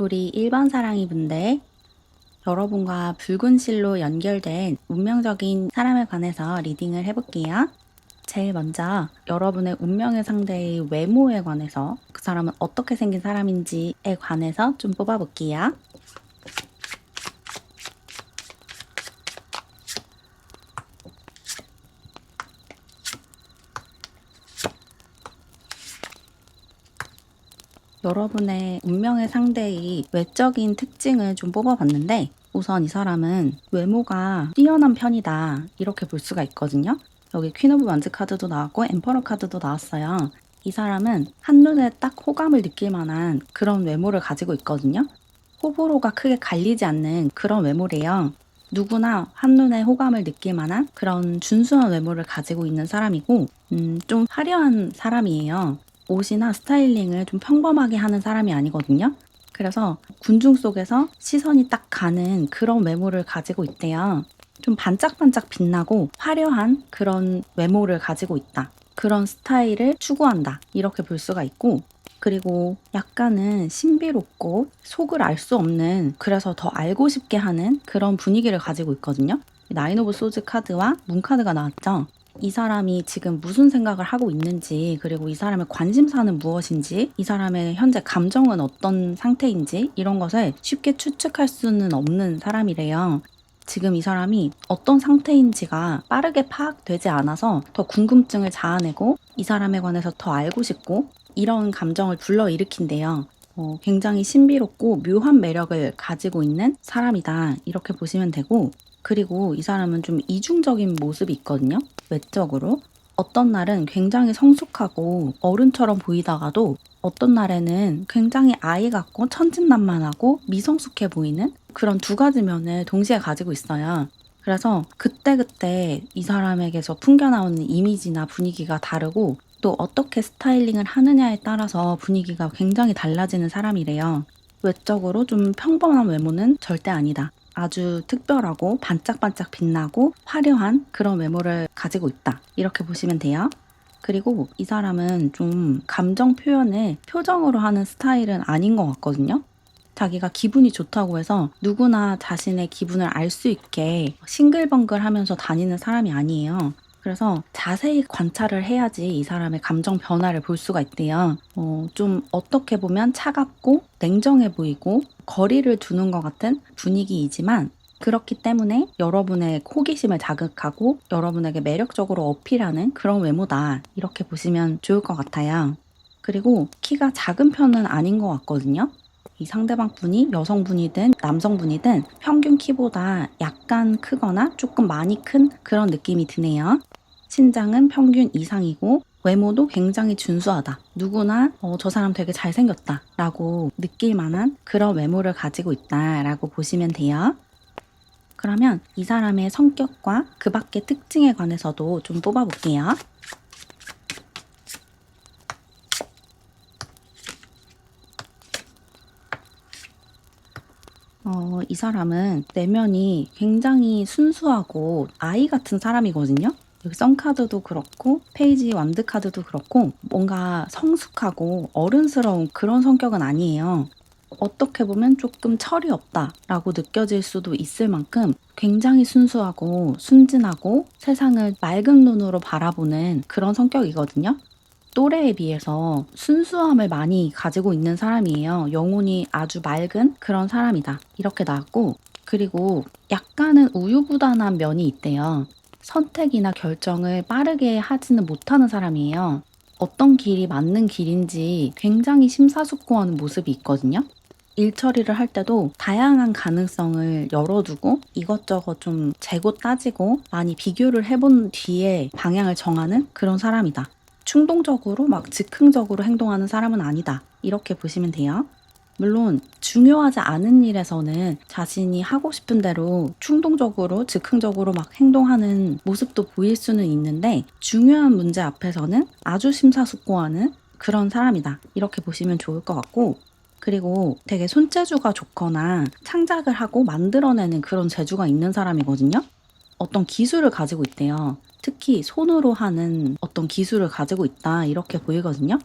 우리 1번 사랑이 분들, 여러분과 붉은 실로 연결된 운명적인 사람에 관해서 리딩을 해볼게요. 제일 먼저 여러분의 운명의 상대의 외모에 관해서 그 사람은 어떻게 생긴 사람인지에 관해서 좀 뽑아볼게요. 여러분의 운명의 상대의 외적인 특징을 좀 뽑아봤는데 우선 이 사람은 외모가 뛰어난 편이다 이렇게 볼 수가 있거든요. 여기 퀸 오브 원즈 카드도 나왔고 엠퍼러 카드도 나왔어요. 이 사람은 한눈에 딱 호감을 느낄 만한 그런 외모를 가지고 있거든요. 호불호가 크게 갈리지 않는 그런 외모래요. 누구나 한눈에 호감을 느낄 만한 그런 준수한 외모를 가지고 있는 사람이고 좀 화려한 사람이에요. 옷이나 스타일링을 좀 평범하게 하는 사람이 아니거든요. 그래서 군중 속에서 시선이 딱 가는 그런 외모를 가지고 있대요. 좀 반짝반짝 빛나고 화려한 그런 외모를 가지고 있다. 그런 스타일을 추구한다. 이렇게 볼 수가 있고, 그리고 약간은 신비롭고 속을 알 수 없는, 그래서 더 알고 싶게 하는 그런 분위기를 가지고 있거든요. 나인 오브 소즈 카드와 문 카드가 나왔죠. 이 사람이 지금 무슨 생각을 하고 있는지, 그리고 이 사람의 관심사는 무엇인지, 이 사람의 현재 감정은 어떤 상태인지, 이런 것을 쉽게 추측할 수는 없는 사람이래요. 지금 이 사람이 어떤 상태인지가 빠르게 파악되지 않아서 더 궁금증을 자아내고 이 사람에 관해서 더 알고 싶고 이런 감정을 불러일으킨대요. 굉장히 신비롭고 묘한 매력을 가지고 있는 사람이다. 이렇게 보시면 되고, 그리고 이 사람은 좀 이중적인 모습이 있거든요. 외적으로. 어떤 날은 굉장히 성숙하고 어른처럼 보이다가도 어떤 날에는 굉장히 아이 같고 천진난만하고 미성숙해 보이는 그런 두 가지 면을 동시에 가지고 있어요. 그래서 그때그때 이 사람에게서 풍겨나오는 이미지나 분위기가 다르고 또 어떻게 스타일링을 하느냐에 따라서 분위기가 굉장히 달라지는 사람이래요. 외적으로 좀 평범한 외모는 절대 아니다. 아주 특별하고 반짝반짝 빛나고 화려한 그런 외모를 가지고 있다. 이렇게 보시면 돼요. 그리고 이 사람은 좀 감정 표현을 표정으로 하는 스타일은 아닌 것 같거든요. 자기가 기분이 좋다고 해서 누구나 자신의 기분을 알 수 있게 싱글벙글 하면서 다니는 사람이 아니에요. 그래서 자세히 관찰을 해야지 이 사람의 감정 변화를 볼 수가 있대요. 좀 어떻게 보면 차갑고 냉정해 보이고 거리를 두는 것 같은 분위기이지만 그렇기 때문에 여러분의 호기심을 자극하고 여러분에게 매력적으로 어필하는 그런 외모다. 이렇게 보시면 좋을 것 같아요. 그리고 키가 작은 편은 아닌 것 같거든요. 이 상대방 분이 여성분이든 남성분이든 평균 키보다 약간 크거나 조금 많이 큰 그런 느낌이 드네요. 신장은 평균 이상이고 외모도 굉장히 준수하다. 누구나 저 사람 되게 잘생겼다 라고 느낄 만한 그런 외모를 가지고 있다 라고 보시면 돼요. 그러면 이 사람의 성격과 그 밖의 특징에 관해서도 좀 뽑아볼게요. 이 사람은 내면이 굉장히 순수하고 아이 같은 사람이거든요. 여기 썬카드도 그렇고 페이지 완드 카드도 그렇고 뭔가 성숙하고 어른스러운 그런 성격은 아니에요. 어떻게 보면 조금 철이 없다라고 느껴질 수도 있을 만큼 굉장히 순수하고 순진하고 세상을 맑은 눈으로 바라보는 그런 성격이거든요. 또래에 비해서 순수함을 많이 가지고 있는 사람이에요. 영혼이 아주 맑은 그런 사람이다. 이렇게 나왔고, 그리고 약간은 우유부단한 면이 있대요. 선택이나 결정을 빠르게 하지는 못하는 사람이에요. 어떤 길이 맞는 길인지 굉장히 심사숙고하는 모습이 있거든요. 일 처리를 할 때도 다양한 가능성을 열어두고 이것저것 좀 재고 따지고 많이 비교를 해본 뒤에 방향을 정하는 그런 사람이다. 충동적으로 막 즉흥적으로 행동하는 사람은 아니다. 이렇게 보시면 돼요. 물론 중요하지 않은 일에서는 자신이 하고 싶은 대로 충동적으로 즉흥적으로 막 행동하는 모습도 보일 수는 있는데 중요한 문제 앞에서는 아주 심사숙고하는 그런 사람이다. 이렇게 보시면 좋을 것 같고 그리고 되게 손재주가 좋거나 창작을 하고 만들어내는 그런 재주가 있는 사람이거든요. 어떤 기술을 가지고 있대요. 특히 손으로 하는 어떤 기술을 가지고 있다 이렇게 보이거든요.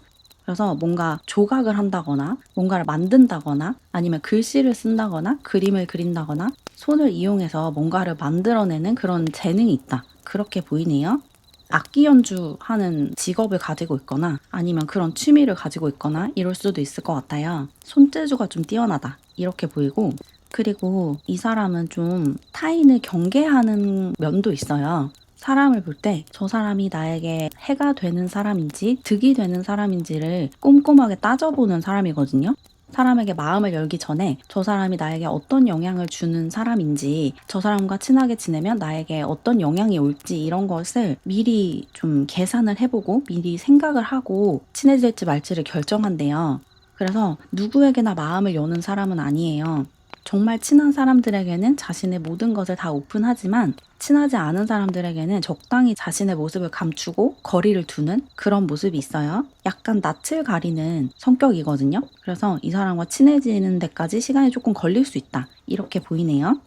그래서 뭔가 조각을 한다거나 뭔가를 만든다거나 아니면 글씨를 쓴다거나 그림을 그린다거나 손을 이용해서 뭔가를 만들어내는 그런 재능이 있다. 그렇게 보이네요. 악기 연주하는 직업을 가지고 있거나 아니면 그런 취미를 가지고 있거나 이럴 수도 있을 것 같아요. 손재주가 좀 뛰어나다. 이렇게 보이고 그리고 이 사람은 좀 타인을 경계하는 면도 있어요. 사람을 볼 때 저 사람이 나에게 해가 되는 사람인지 득이 되는 사람인지를 꼼꼼하게 따져보는 사람이거든요. 사람에게 마음을 열기 전에 저 사람이 나에게 어떤 영향을 주는 사람인지, 저 사람과 친하게 지내면 나에게 어떤 영향이 올지 이런 것을 미리 좀 계산을 해보고 미리 생각을 하고 친해질지 말지를 결정한대요. 그래서 누구에게나 마음을 여는 사람은 아니에요. 정말 친한 사람들에게는 자신의 모든 것을 다 오픈하지만 친하지 않은 사람들에게는 적당히 자신의 모습을 감추고 거리를 두는 그런 모습이 있어요. 약간 낯을 가리는 성격이거든요. 그래서 이 사람과 친해지는 데까지 시간이 조금 걸릴 수 있다. 이렇게 보이네요.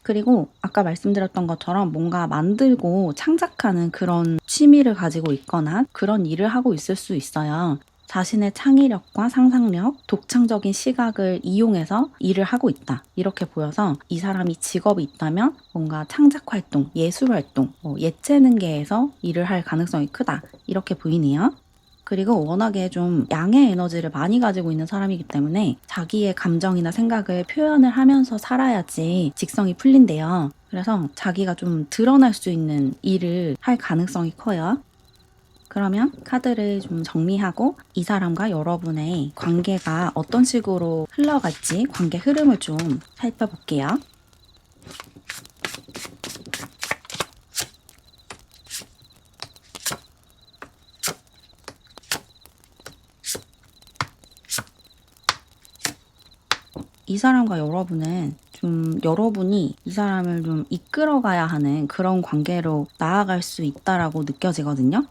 그리고 아까 말씀드렸던 것처럼 뭔가 만들고 창작하는 그런 취미를 가지고 있거나 그런 일을 하고 있을 수 있어요. 자신의 창의력과 상상력, 독창적인 시각을 이용해서 일을 하고 있다. 이렇게 보여서 이 사람이 직업이 있다면 뭔가 창작 활동, 예술 활동, 예체능계에서 일을 할 가능성이 크다. 이렇게 보이네요. 그리고 워낙에 좀 양의 에너지를 많이 가지고 있는 사람이기 때문에 자기의 감정이나 생각을 표현을 하면서 살아야지 직성이 풀린대요. 그래서 자기가 좀 드러날 수 있는 일을 할 가능성이 커요. 그러면 카드를 좀 정리하고 이 사람과 여러분의 관계가 어떤 식으로 흘러갈지 관계 흐름을 좀 살펴볼게요. 이 사람과 여러분은 좀 여러분이 이 사람을 좀 이끌어가야 하는 그런 관계로 나아갈 수 있다라고 느껴지거든요.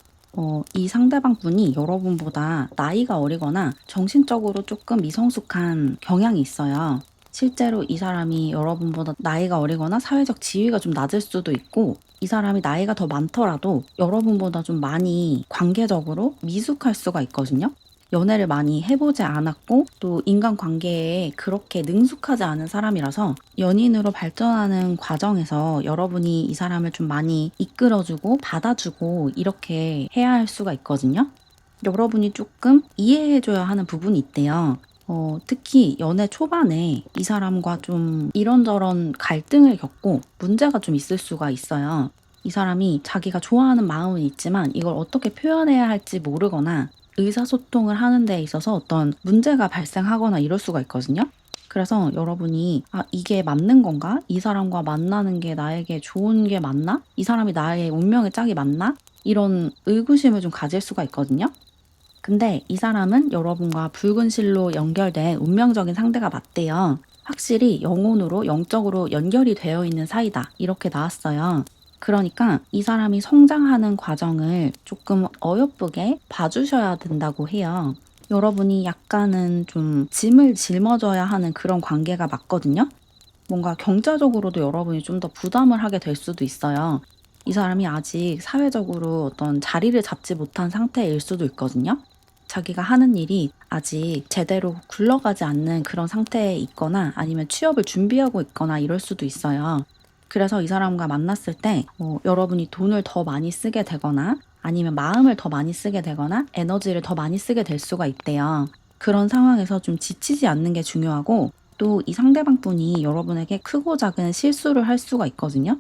이 상대방 분이 여러분보다 나이가 어리거나 정신적으로 조금 미성숙한 경향이 있어요. 실제로 이 사람이 여러분보다 나이가 어리거나 사회적 지위가 좀 낮을 수도 있고, 이 사람이 나이가 더 많더라도 여러분보다 좀 많이 관계적으로 미숙할 수가 있거든요. 연애를 많이 해보지 않았고 또 인간관계에 그렇게 능숙하지 않은 사람이라서 연인으로 발전하는 과정에서 여러분이 이 사람을 좀 많이 이끌어주고 받아주고 이렇게 해야 할 수가 있거든요. 여러분이 조금 이해해줘야 하는 부분이 있대요. 특히 연애 초반에 이 사람과 좀 이런저런 갈등을 겪고 문제가 좀 있을 수가 있어요. 이 사람이 자기가 좋아하는 마음은 있지만 이걸 어떻게 표현해야 할지 모르거나 의사소통을 하는 데 있어서 어떤 문제가 발생하거나 이럴 수가 있거든요. 그래서 여러분이 이게 맞는 건가? 이 사람과 만나는 게 나에게 좋은 게 맞나? 이 사람이 나의 운명의 짝이 맞나? 이런 의구심을 좀 가질 수가 있거든요. 근데 이 사람은 여러분과 붉은 실로 연결된 운명적인 상대가 맞대요. 확실히 영혼으로 영적으로 연결이 되어 있는 사이다. 이렇게 나왔어요. 그러니까 이 사람이 성장하는 과정을 조금 어여쁘게 봐주셔야 된다고 해요. 여러분이 약간은 좀 짐을 짊어져야 하는 그런 관계가 맞거든요. 뭔가 경제적으로도 여러분이 좀 더 부담을 하게 될 수도 있어요. 이 사람이 아직 사회적으로 어떤 자리를 잡지 못한 상태일 수도 있거든요. 자기가 하는 일이 아직 제대로 굴러가지 않는 그런 상태에 있거나 아니면 취업을 준비하고 있거나 이럴 수도 있어요. 그래서 이 사람과 만났을 때 여러분이 돈을 더 많이 쓰게 되거나 아니면 마음을 더 많이 쓰게 되거나 에너지를 더 많이 쓰게 될 수가 있대요. 그런 상황에서 좀 지치지 않는 게 중요하고 또 이 상대방 분이 여러분에게 크고 작은 실수를 할 수가 있거든요.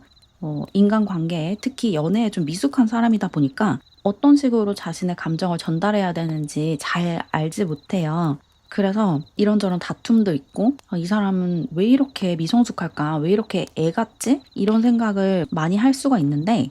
인간관계에 특히 연애에 좀 미숙한 사람이다 보니까 어떤 식으로 자신의 감정을 전달해야 되는지 잘 알지 못해요. 그래서 이런저런 다툼도 있고 이 사람은 왜 이렇게 미성숙할까? 왜 이렇게 애 같지? 이런 생각을 많이 할 수가 있는데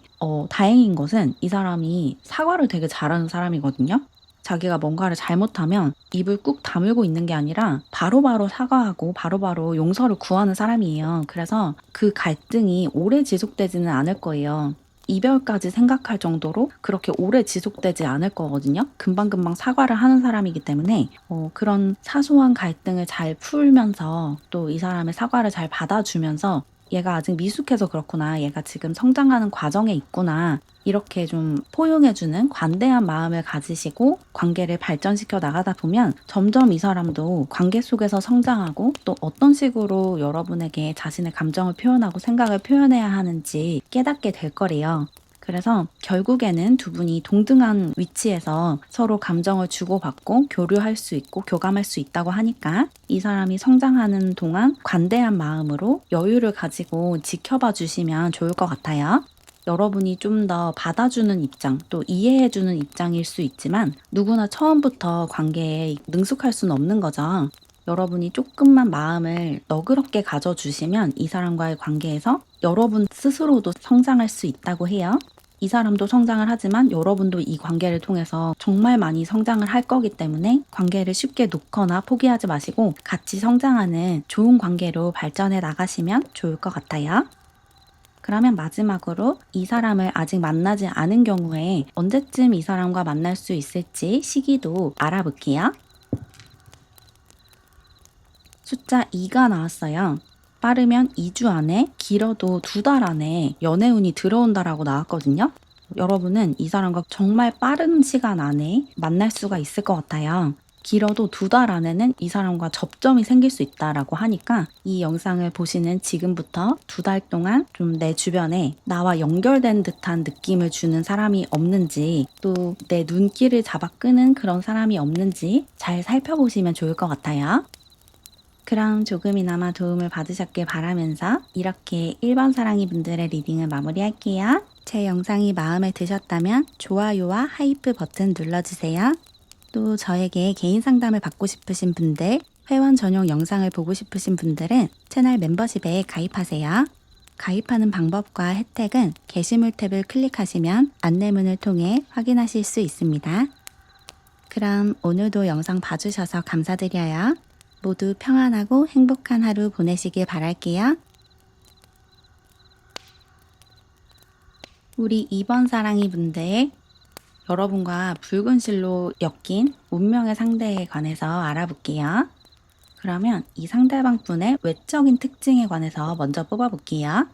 다행인 것은 이 사람이 사과를 되게 잘하는 사람이거든요. 자기가 뭔가를 잘못하면 입을 꾹 다물고 있는 게 아니라 바로바로 사과하고 바로바로 용서를 구하는 사람이에요. 그래서 그 갈등이 오래 지속되지는 않을 거예요. 이별까지 생각할 정도로 그렇게 오래 지속되지 않을 거거든요. 금방금방 사과를 하는 사람이기 때문에 그런 사소한 갈등을 잘 풀면서 또 이 사람의 사과를 잘 받아주면서 얘가 아직 미숙해서 그렇구나. 얘가 지금 성장하는 과정에 있구나. 이렇게 좀 포용해주는 관대한 마음을 가지시고 관계를 발전시켜 나가다 보면 점점 이 사람도 관계 속에서 성장하고 또 어떤 식으로 여러분에게 자신의 감정을 표현하고 생각을 표현해야 하는지 깨닫게 될 거래요. 그래서 결국에는 두 분이 동등한 위치에서 서로 감정을 주고받고 교류할 수 있고 교감할 수 있다고 하니까 이 사람이 성장하는 동안 관대한 마음으로 여유를 가지고 지켜봐 주시면 좋을 것 같아요. 여러분이 좀 더 받아주는 입장, 또 이해해주는 입장일 수 있지만 누구나 처음부터 관계에 능숙할 수는 없는 거죠. 여러분이 조금만 마음을 너그럽게 가져주시면 이 사람과의 관계에서 여러분 스스로도 성장할 수 있다고 해요. 이 사람도 성장을 하지만 여러분도 이 관계를 통해서 정말 많이 성장을 할 거기 때문에 관계를 쉽게 놓거나 포기하지 마시고 같이 성장하는 좋은 관계로 발전해 나가시면 좋을 것 같아요. 그러면 마지막으로 이 사람을 아직 만나지 않은 경우에 언제쯤 이 사람과 만날 수 있을지 시기도 알아볼게요. 숫자 2가 나왔어요. 빠르면 2주 안에, 길어도 2달 안에 연애운이 들어온다라고 나왔거든요. 여러분은 이 사람과 정말 빠른 시간 안에 만날 수가 있을 것 같아요. 길어도 2달 안에는 이 사람과 접점이 생길 수 있다라고 하니까 이 영상을 보시는 지금부터 2달 동안 좀 내 주변에 나와 연결된 듯한 느낌을 주는 사람이 없는지 또 내 눈길을 잡아 끄는 그런 사람이 없는지 잘 살펴보시면 좋을 것 같아요. 그럼 조금이나마 도움을 받으셨길 바라면서 이렇게 1번 사랑이 분들의 리딩을 마무리할게요. 제 영상이 마음에 드셨다면 좋아요와 하이프 버튼 눌러주세요. 또 저에게 개인 상담을 받고 싶으신 분들, 회원 전용 영상을 보고 싶으신 분들은 채널 멤버십에 가입하세요. 가입하는 방법과 혜택은 게시물 탭을 클릭하시면 안내문을 통해 확인하실 수 있습니다. 그럼 오늘도 영상 봐주셔서 감사드려요. 모두 평안하고 행복한 하루 보내시길 바랄게요. 우리 2번 사랑이 분들, 여러분과 붉은 실로 엮인 운명의 상대에 관해서 알아볼게요. 그러면 이 상대방 분의 외적인 특징에 관해서 먼저 뽑아볼게요.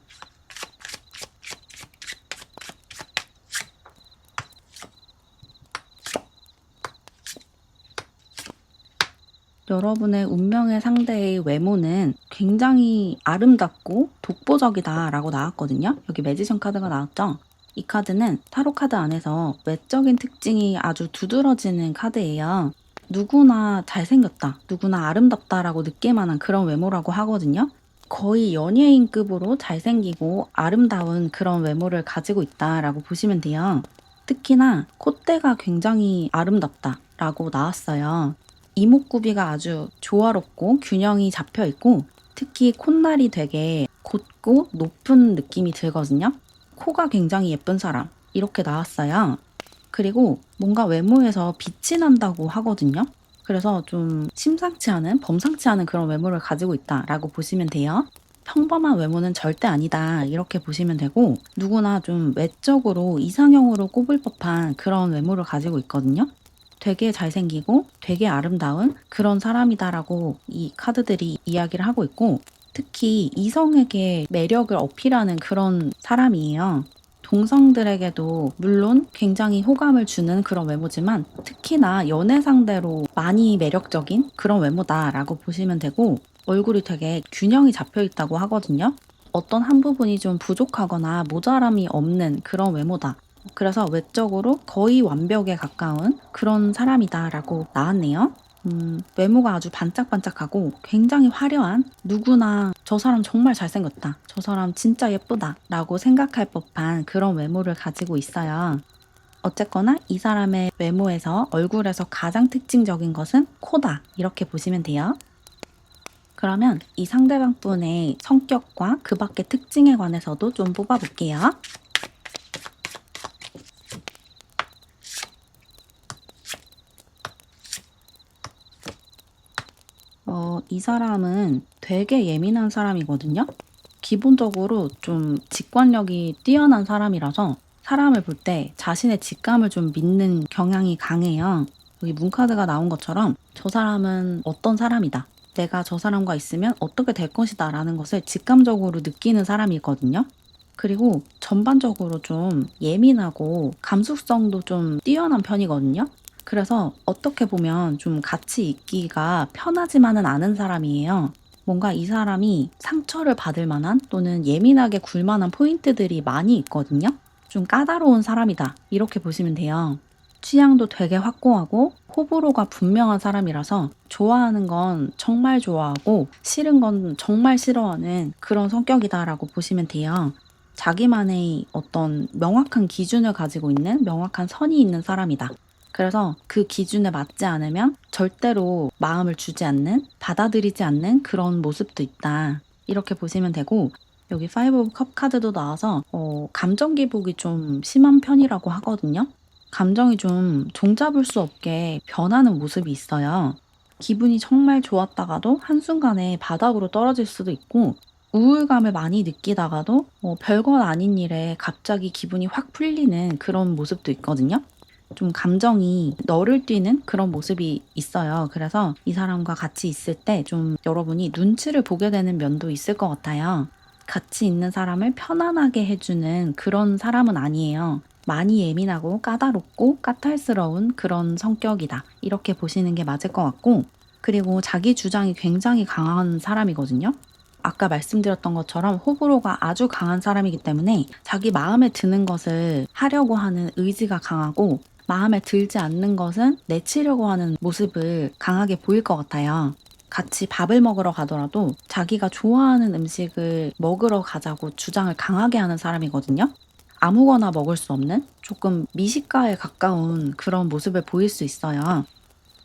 여러분의 운명의 상대의 외모는 굉장히 아름답고 독보적이다 라고 나왔거든요. 여기 매지션 카드가 나왔죠. 이 카드는 타로 카드 안에서 외적인 특징이 아주 두드러지는 카드예요. 누구나 잘생겼다, 누구나 아름답다라고 느낄 만한 그런 외모라고 하거든요. 거의 연예인급으로 잘생기고 아름다운 그런 외모를 가지고 있다라고 보시면 돼요. 특히나 콧대가 굉장히 아름답다라고 나왔어요. 이목구비가 아주 조화롭고 균형이 잡혀 있고 특히 콧날이 되게 곧고 높은 느낌이 들거든요. 코가 굉장히 예쁜 사람 이렇게 나왔어요. 그리고 뭔가 외모에서 빛이 난다고 하거든요. 그래서 좀 심상치 않은 범상치 않은 그런 외모를 가지고 있다라고 보시면 돼요. 평범한 외모는 절대 아니다 이렇게 보시면 되고 누구나 좀 외적으로 이상형으로 꼽을 법한 그런 외모를 가지고 있거든요. 되게 잘생기고 되게 아름다운 그런 사람이다라고 이 카드들이 이야기를 하고 있고 특히 이성에게 매력을 어필하는 그런 사람이에요. 동성들에게도 물론 굉장히 호감을 주는 그런 외모지만 특히나 연애 상대로 많이 매력적인 그런 외모다라고 보시면 되고 얼굴이 되게 균형이 잡혀 있다고 하거든요. 어떤 한 부분이 좀 부족하거나 모자람이 없는 그런 외모다. 그래서 외적으로 거의 완벽에 가까운 그런 사람이다라고 나왔네요. 외모가 아주 반짝반짝하고 굉장히 화려한 누구나 저 사람 정말 잘생겼다. 저 사람 진짜 예쁘다. 라고 생각할 법한 그런 외모를 가지고 있어요. 어쨌거나 이 사람의 외모에서 얼굴에서 가장 특징적인 것은 코다. 이렇게 보시면 돼요. 그러면 이 상대방 분의 성격과 그 밖의 특징에 관해서도 좀 뽑아볼게요. 이 사람은 되게 예민한 사람이거든요. 기본적으로 좀 직관력이 뛰어난 사람이라서 사람을 볼 때 자신의 직감을 좀 믿는 경향이 강해요. 여기 문카드가 나온 것처럼 저 사람은 어떤 사람이다. 내가 저 사람과 있으면 어떻게 될 것이다 라는 것을 직감적으로 느끼는 사람이거든요. 그리고 전반적으로 좀 예민하고 감수성도 좀 뛰어난 편이거든요. 그래서 어떻게 보면 좀 같이 있기가 편하지만은 않은 사람이에요. 뭔가 이 사람이 상처를 받을 만한 또는 예민하게 굴 만한 포인트들이 많이 있거든요. 좀 까다로운 사람이다. 이렇게 보시면 돼요. 취향도 되게 확고하고 호불호가 분명한 사람이라서 좋아하는 건 정말 좋아하고 싫은 건 정말 싫어하는 그런 성격이다라고 보시면 돼요. 자기만의 어떤 명확한 기준을 가지고 있는 명확한 선이 있는 사람이다. 그래서 그 기준에 맞지 않으면 절대로 마음을 주지 않는, 받아들이지 않는 그런 모습도 있다. 이렇게 보시면 되고, 여기 파이브 오브 컵 카드도 나와서 감정 기복이 좀 심한 편이라고 하거든요. 감정이 좀 종잡을 수 없게 변하는 모습이 있어요. 기분이 정말 좋았다가도 한순간에 바닥으로 떨어질 수도 있고, 우울감을 많이 느끼다가도 별건 아닌 일에 갑자기 기분이 확 풀리는 그런 모습도 있거든요. 좀 감정이 너를 뛰는 그런 모습이 있어요. 그래서 이 사람과 같이 있을 때 좀 여러분이 눈치를 보게 되는 면도 있을 것 같아요. 같이 있는 사람을 편안하게 해주는 그런 사람은 아니에요. 많이 예민하고 까다롭고 까탈스러운 그런 성격이다. 이렇게 보시는 게 맞을 것 같고, 그리고 자기 주장이 굉장히 강한 사람이거든요. 아까 말씀드렸던 것처럼 호불호가 아주 강한 사람이기 때문에 자기 마음에 드는 것을 하려고 하는 의지가 강하고, 마음에 들지 않는 것은 내치려고 하는 모습을 강하게 보일 것 같아요. 같이 밥을 먹으러 가더라도 자기가 좋아하는 음식을 먹으러 가자고 주장을 강하게 하는 사람이거든요. 아무거나 먹을 수 없는 조금 미식가에 가까운 그런 모습을 보일 수 있어요.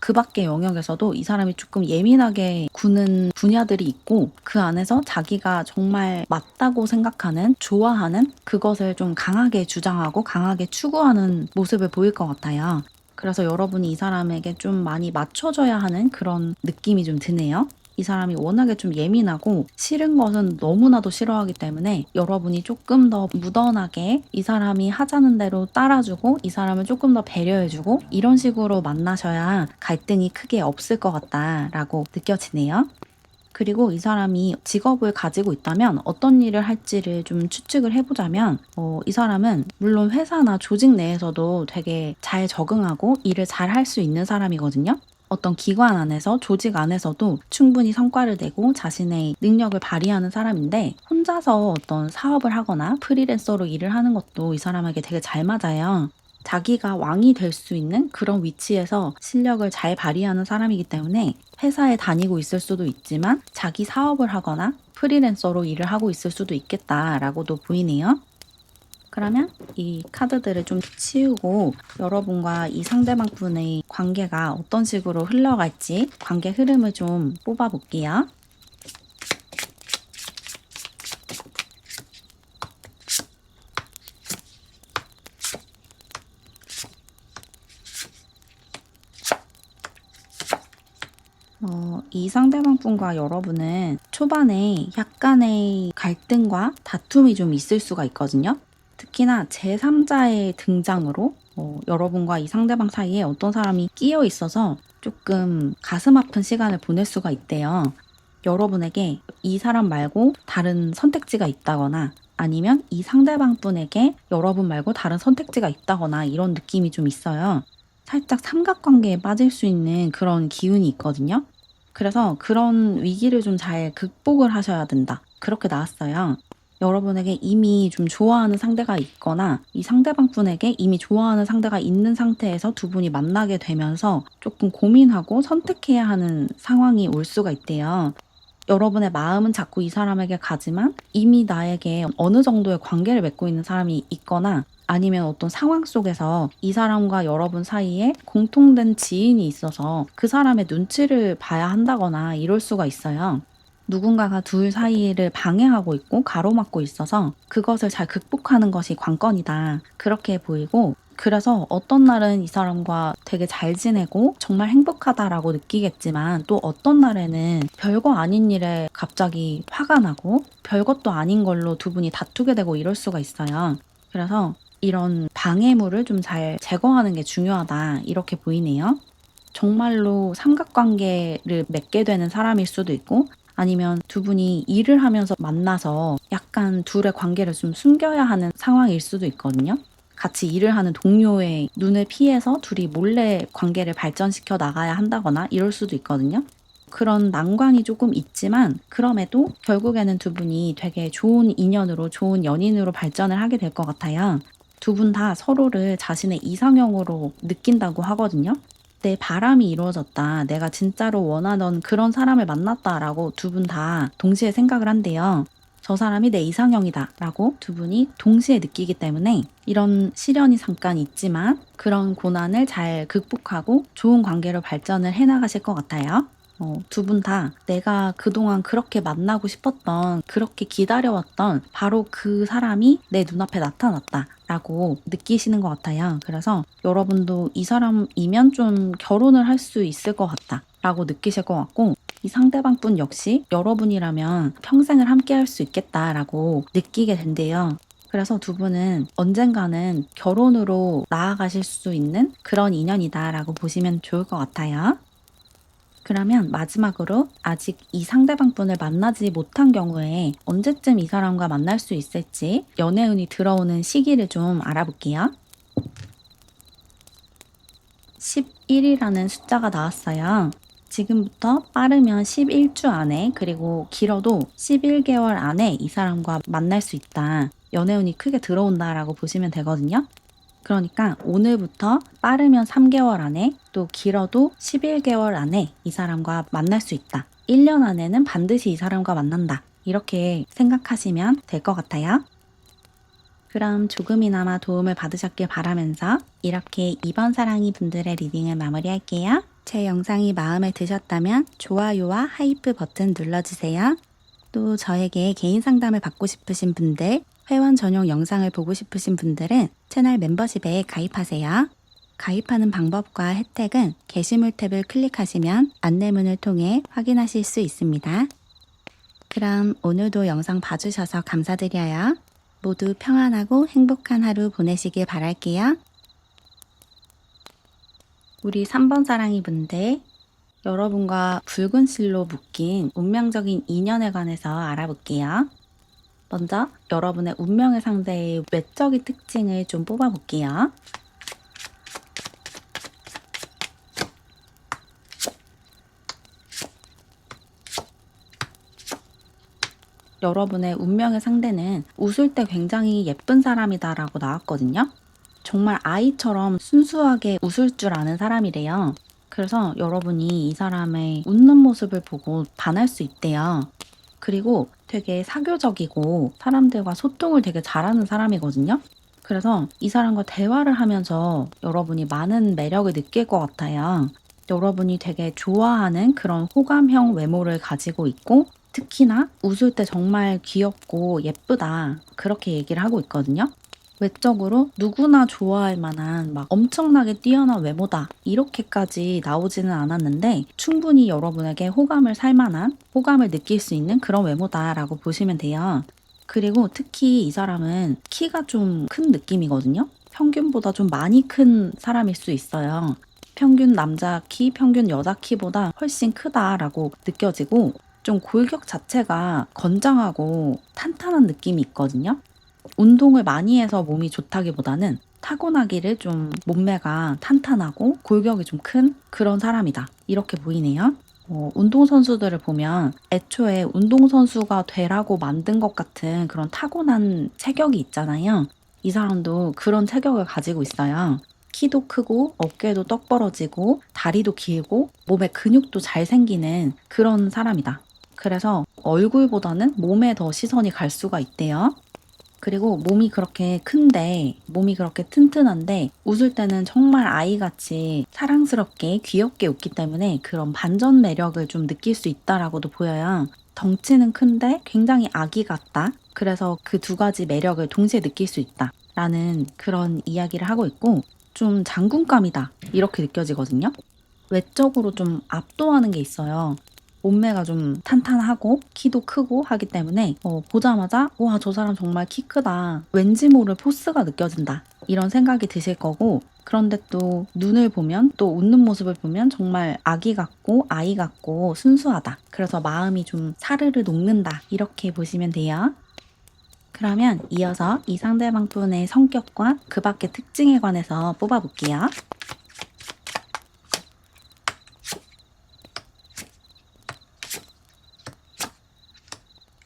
그 밖의 영역에서도 이 사람이 조금 예민하게 구는 분야들이 있고, 그 안에서 자기가 정말 맞다고 생각하는, 좋아하는 그것을 좀 강하게 주장하고 강하게 추구하는 모습을 보일 것 같아요. 그래서 여러분이 이 사람에게 좀 많이 맞춰줘야 하는 그런 느낌이 좀 드네요. 이 사람이 워낙에 좀 예민하고 싫은 것은 너무나도 싫어하기 때문에 여러분이 조금 더 무던하게 이 사람이 하자는 대로 따라주고 이 사람을 조금 더 배려해주고 이런 식으로 만나셔야 갈등이 크게 없을 것 같다라고 느껴지네요. 그리고 이 사람이 직업을 가지고 있다면 어떤 일을 할지를 좀 추측을 해보자면 이 사람은 물론 회사나 조직 내에서도 되게 잘 적응하고 일을 잘 할 수 있는 사람이거든요. 어떤 기관 안에서 조직 안에서도 충분히 성과를 내고 자신의 능력을 발휘하는 사람인데, 혼자서 어떤 사업을 하거나 프리랜서로 일을 하는 것도 이 사람에게 되게 잘 맞아요. 자기가 왕이 될 수 있는 그런 위치에서 실력을 잘 발휘하는 사람이기 때문에 회사에 다니고 있을 수도 있지만 자기 사업을 하거나 프리랜서로 일을 하고 있을 수도 있겠다라고도 보이네요. 그러면 이 카드들을 좀 치우고 여러분과 이 상대방 분의 관계가 어떤 식으로 흘러갈지 관계 흐름을 좀 뽑아 볼게요. 이 상대방 분과 여러분은 초반에 약간의 갈등과 다툼이 좀 있을 수가 있거든요. 특히나 제3자의 등장으로 여러분과 이 상대방 사이에 어떤 사람이 끼어 있어서 조금 가슴 아픈 시간을 보낼 수가 있대요. 여러분에게 이 사람 말고 다른 선택지가 있다거나 아니면 이 상대방 분에게 여러분 말고 다른 선택지가 있다거나 이런 느낌이 좀 있어요. 살짝 삼각관계에 빠질 수 있는 그런 기운이 있거든요. 그래서 그런 위기를 좀 잘 극복을 하셔야 된다. 그렇게 나왔어요. 여러분에게 이미 좀 좋아하는 상대가 있거나 이 상대방 분에게 이미 좋아하는 상대가 있는 상태에서 두 분이 만나게 되면서 조금 고민하고 선택해야 하는 상황이 올 수가 있대요. 여러분의 마음은 자꾸 이 사람에게 가지만 이미 나에게 어느 정도의 관계를 맺고 있는 사람이 있거나 아니면 어떤 상황 속에서 이 사람과 여러분 사이에 공통된 지인이 있어서 그 사람의 눈치를 봐야 한다거나 이럴 수가 있어요. 누군가가 둘 사이를 방해하고 있고 가로막고 있어서 그것을 잘 극복하는 것이 관건이다. 그렇게 보이고, 그래서 어떤 날은 이 사람과 되게 잘 지내고 정말 행복하다라고 느끼겠지만 또 어떤 날에는 별거 아닌 일에 갑자기 화가 나고 별것도 아닌 걸로 두 분이 다투게 되고 이럴 수가 있어요. 그래서 이런 방해물을 좀 잘 제거하는 게 중요하다. 이렇게 보이네요. 정말로 삼각관계를 맺게 되는 사람일 수도 있고, 아니면 두 분이 일을 하면서 만나서 약간 둘의 관계를 좀 숨겨야 하는 상황일 수도 있거든요. 같이 일을 하는 동료의 눈을 피해서 둘이 몰래 관계를 발전시켜 나가야 한다거나 이럴 수도 있거든요. 그런 난관이 조금 있지만 그럼에도 결국에는 두 분이 되게 좋은 인연으로, 좋은 연인으로 발전을 하게 될 것 같아요. 두 분 다 서로를 자신의 이상형으로 느낀다고 하거든요. 내 바람이 이루어졌다. 내가 진짜로 원하던 그런 사람을 만났다라고 두 분 다 동시에 생각을 한대요. 저 사람이 내 이상형이다 라고 두 분이 동시에 느끼기 때문에 이런 시련이 잠깐 있지만 그런 고난을 잘 극복하고 좋은 관계로 발전을 해나가실 것 같아요. 두 분 다 내가 그동안 그렇게 만나고 싶었던, 그렇게 기다려왔던 바로 그 사람이 내 눈앞에 나타났다 라고 느끼시는 것 같아요. 그래서 여러분도 이 사람이면 좀 결혼을 할 수 있을 것 같다 라고 느끼실 것 같고, 이 상대방 분 역시 여러분이라면 평생을 함께 할 수 있겠다라고 느끼게 된대요. 그래서 두 분은 언젠가는 결혼으로 나아가실 수 있는 그런 인연이다라고 보시면 좋을 것 같아요. 그러면 마지막으로 아직 이 상대방 분을 만나지 못한 경우에 언제쯤 이 사람과 만날 수 있을지 연애운이 들어오는 시기를 좀 알아볼게요. 11이라는 숫자가 나왔어요. 지금부터 빠르면 11주 안에, 그리고 길어도 11개월 안에 이 사람과 만날 수 있다. 연애운이 크게 들어온다라고 보시면 되거든요. 그러니까 오늘부터 빠르면 3개월 안에, 또 길어도 11개월 안에 이 사람과 만날 수 있다. 1년 안에는 반드시 이 사람과 만난다. 이렇게 생각하시면 될 것 같아요. 그럼 조금이나마 도움을 받으셨길 바라면서 이렇게 2번 사랑이 분들의 리딩을 마무리할게요. 제 영상이 마음에 드셨다면 좋아요와 하이프 버튼 눌러주세요. 또 저에게 개인 상담을 받고 싶으신 분들, 회원 전용 영상을 보고 싶으신 분들은 채널 멤버십에 가입하세요. 가입하는 방법과 혜택은 게시물 탭을 클릭하시면 안내문을 통해 확인하실 수 있습니다. 그럼 오늘도 영상 봐주셔서 감사드려요. 모두 평안하고 행복한 하루 보내시길 바랄게요. 우리 3번 사랑이 분들, 여러분과 붉은 실로 묶인 운명적인 인연에 관해서 알아볼게요. 먼저 여러분의 운명의 상대의 외적인 특징을 좀 뽑아볼게요. 여러분의 운명의 상대는 웃을 때 굉장히 예쁜 사람이다라고 나왔거든요. 정말 아이처럼 순수하게 웃을 줄 아는 사람이래요. 그래서 여러분이 이 사람의 웃는 모습을 보고 반할 수 있대요. 그리고 되게 사교적이고 사람들과 소통을 되게 잘하는 사람이거든요. 그래서 이 사람과 대화를 하면서 여러분이 많은 매력을 느낄 것 같아요. 여러분이 되게 좋아하는 그런 호감형 외모를 가지고 있고, 특히나 웃을 때 정말 귀엽고 예쁘다, 그렇게 얘기를 하고 있거든요. 외적으로 누구나 좋아할 만한 막 엄청나게 뛰어난 외모다 이렇게까지 나오지는 않았는데 충분히 여러분에게 호감을 살 만한, 호감을 느낄 수 있는 그런 외모다라고 보시면 돼요. 그리고 특히 이 사람은 키가 좀 큰 느낌이거든요. 평균보다 좀 많이 큰 사람일 수 있어요. 평균 남자 키, 평균 여자 키보다 훨씬 크다라고 느껴지고, 좀 골격 자체가 건장하고 탄탄한 느낌이 있거든요. 운동을 많이 해서 몸이 좋다기보다는 타고나기를 좀 몸매가 탄탄하고 골격이 좀 큰 그런 사람이다, 이렇게 보이네요. 운동선수들을 보면 애초에 운동선수가 되라고 만든 것 같은 그런 타고난 체격이 있잖아요. 이 사람도 그런 체격을 가지고 있어요. 키도 크고 어깨도 떡 벌어지고 다리도 길고 몸에 근육도 잘 생기는 그런 사람이다. 그래서 얼굴보다는 몸에 더 시선이 갈 수가 있대요. 그리고 몸이 그렇게 큰데, 몸이 그렇게 튼튼한데 웃을 때는 정말 아이같이 사랑스럽게 귀엽게 웃기 때문에 그런 반전 매력을 좀 느낄 수 있다라고도 보여요. 덩치는 큰데 굉장히 아기 같다. 그래서 그 두 가지 매력을 동시에 느낄 수 있다 라는 그런 이야기를 하고 있고, 좀 장군감이다 이렇게 느껴지거든요. 외적으로 좀 압도하는 게 있어요. 몸매가 좀 탄탄하고 키도 크고 하기 때문에 보자마자 와, 저 사람 정말 키 크다. 왠지 모를 포스가 느껴진다. 이런 생각이 드실 거고, 그런데 또 눈을 보면, 또 웃는 모습을 보면 정말 아기 같고 아이 같고 순수하다. 그래서 마음이 좀 사르르 녹는다. 이렇게 보시면 돼요. 그러면 이어서 이 상대방 분의 성격과 그 밖의 특징에 관해서 뽑아볼게요.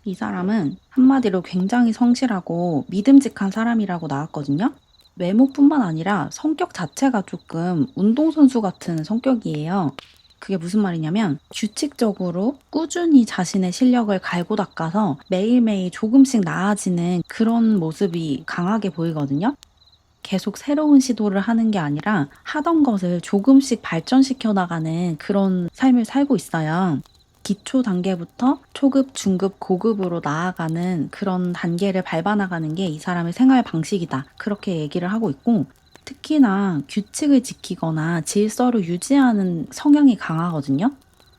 이 사람은 한마디로 굉장히 성실하고 믿음직한 사람이라고 나왔거든요. 외모뿐만 아니라 성격 자체가 조금 운동선수 같은 성격이에요. 그게 무슨 말이냐면 규칙적으로 꾸준히 자신의 실력을 갈고 닦아서 매일매일 조금씩 나아지는 그런 모습이 강하게 보이거든요. 계속 새로운 시도를 하는 게 아니라 하던 것을 조금씩 발전시켜 나가는 그런 삶을 살고 있어요. 기초 단계부터 초급, 중급, 고급으로 나아가는 그런 단계를 밟아 나가는 게 이 사람의 생활 방식이다. 그렇게 얘기를 하고 있고, 특히나 규칙을 지키거나 질서를 유지하는 성향이 강하거든요.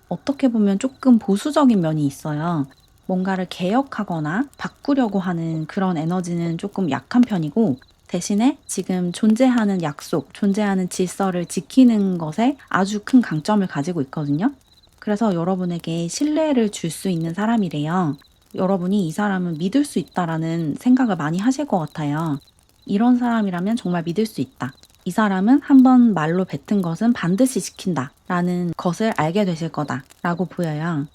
어떻게 보면 조금 보수적인 면이 있어요. 뭔가를 개혁하거나 바꾸려고 하는 그런 에너지는 조금 약한 편이고, 대신에 지금 존재하는 약속, 존재하는 질서를 지키는 것에 아주 큰 강점을 가지고 있거든요. 그래서 여러분에게 신뢰를 줄 수 있는 사람이래요. 여러분이 이 사람은 믿을 수 있다라는 생각을 많이 하실 것 같아요. 이런 사람이라면 정말 믿을 수 있다. 이 사람은 한번 말로 뱉은 것은 반드시 지킨다. 라는 것을 알게 되실 거다. 라고 보여요.